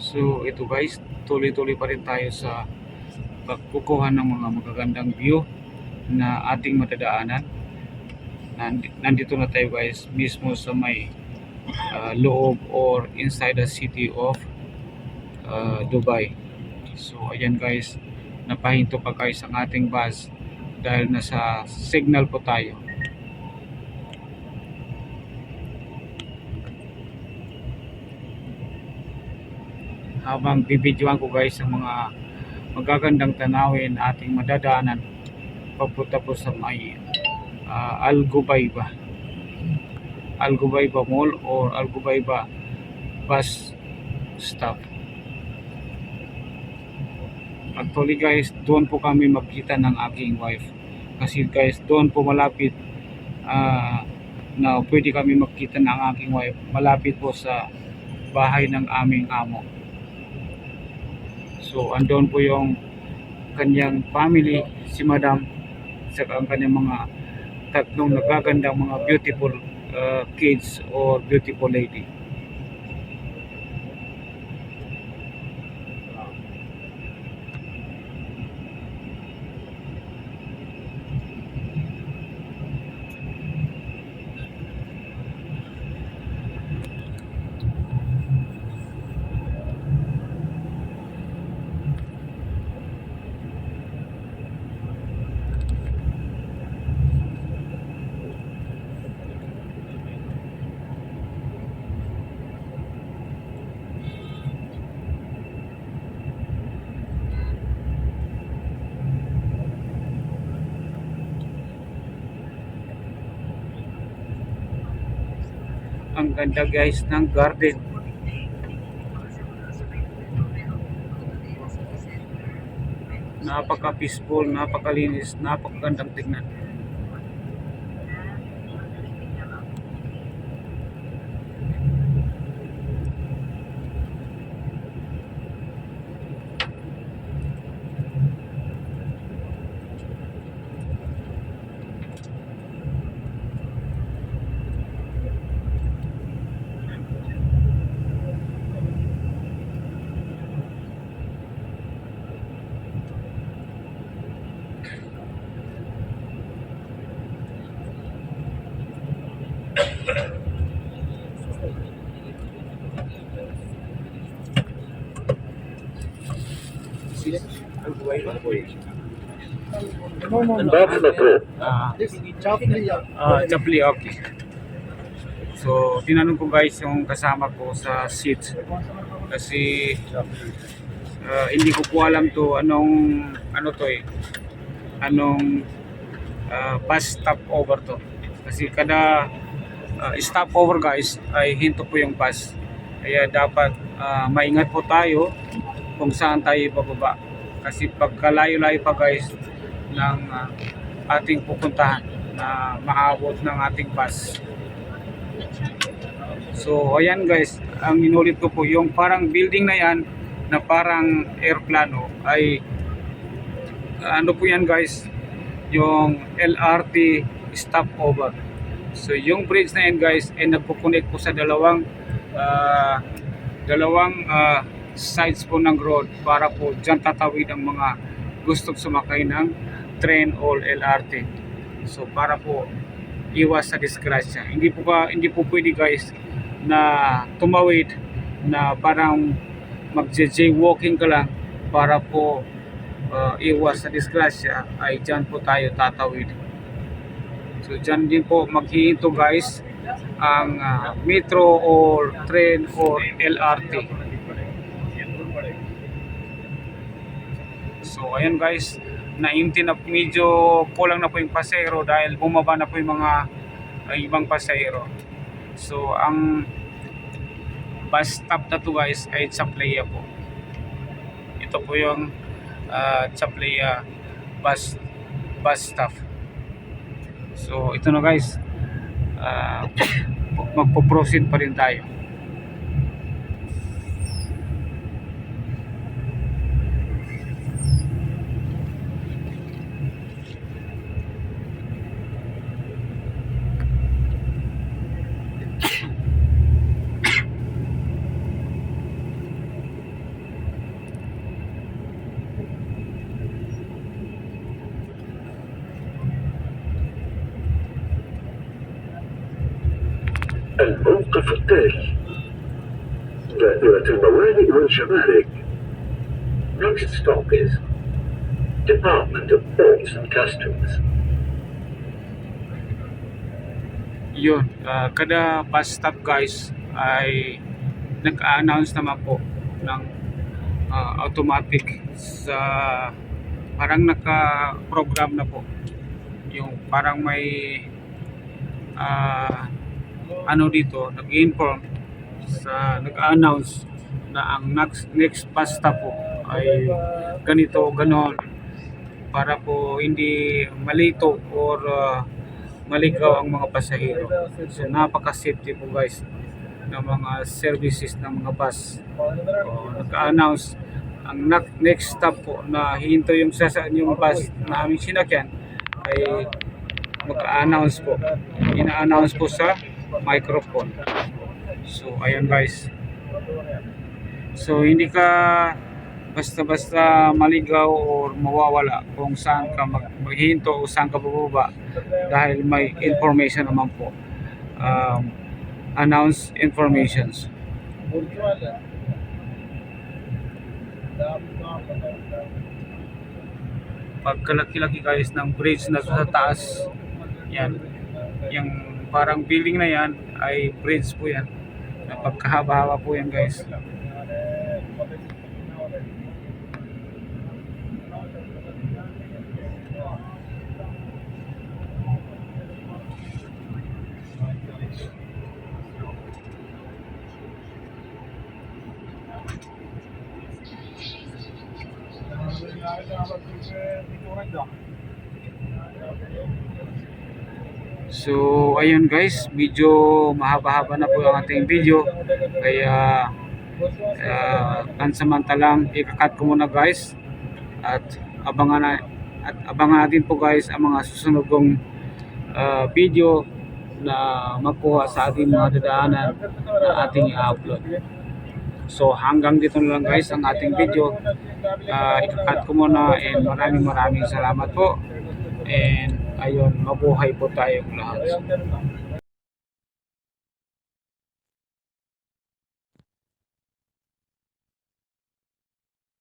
So ito guys, tuloy-tuloy pa rin tayo sa pagkukuha ng mga magagandang view na ating matadaanan. Nandito na tayo guys mismo sa may loob or inside the city of Dubai. So ayan guys, napahinto pa guys ang ating bus dahil nasa signal po tayo. Habang bibidyoan ko guys ang mga magagandang tanawin ating madadaanan papunta po sa may Al Gubayba Mall or Al Gubayba bus stop. Actually guys, doon po kami magkita ng aking wife kasi guys doon po malapit na pwede kami magkita ng aking wife, malapit po sa bahay ng aming amo. So andun po yung kanyang family, si madam, saka ang kanyang mga tatlong nagagandang mga beautiful kids or beautiful lady. Ang ganda guys ng garden. Napaka peaceful, napakalinis, napakagandang tingnan. Chapli, okay. So tinanong ko guys yung kasama ko sa seat kasi hindi ko po alam to anong bus stop over to kasi kada stop over guys ay hinto po yung bus, kaya dapat maingat po tayo kung saan tayo bababa kasi pagkalayo-layo pa guys ng ating pupuntahan na maabot ng ating bus. So ayan guys, ang inulit ko po yung parang building na yan na parang aeroplano ay ano po yan guys, yung LRT stopover. So yung bridge na yan guys ay nagpo-connect po sa dalawang sides po ng road para po dyan tatawid ang mga gustong sumakay ng train o LRT. So para po iwas sa disgrasya. Hindi po pwede guys na tumawid na parang mag-jaywalking ka lang para po iwas sa disgrasya, ay dyan po tayo tatawid. So dyan din po maghihinto guys ang metro or train or LRT. So ayan guys, naimti na medyo kulang na po yung pasahero dahil bumaba na po yung mga ibang pasahero. So ang bus stop na to guys ay Chapleya po. Ito po yung Chapleya bus stop. So ito na guys, magpo-proceed pa rin tayo. الموقف التالي دائرة الموانئ والجمارك. Next stop is Department of Ports and Customs. Yun, kada bus stop guys ay nag-announce naman po ng automatic sa parang naka-program na po yung parang may ano dito nag-inform sa nag-announce na ang next bus stop po ay ganito ganon para po hindi malito or maligaw ang mga pasahero. So napaka-safety po guys ng mga services ng mga bus. So, nag-announce ang next stop po na hihinto yung bus na aming sinakyan ay mag-announce po. Ina-announce po sa microphone. So ayan guys. So hindi ka basta-basta maligaw or mawawala kung saan ka maghihinto o saan ka bababa dahil may information naman po. Announce informations. Pagkalaki-laki guys ng bridge na sa taas, yan, yung parang building na yan ay bridge po yan. Pagkahaba-haba po yan guys. So ayun guys, medyo mahaba-haba na po ang ating video kaya pansamantalang ikakat ko muna guys at abangan natin po guys ang mga susunod kong video na makuha sa ating mga dadaanan na ating i-upload. So hanggang dito na lang guys ang ating video. Ikakat ko muna and maraming salamat po and ayun, mabuhay po tayong lahat.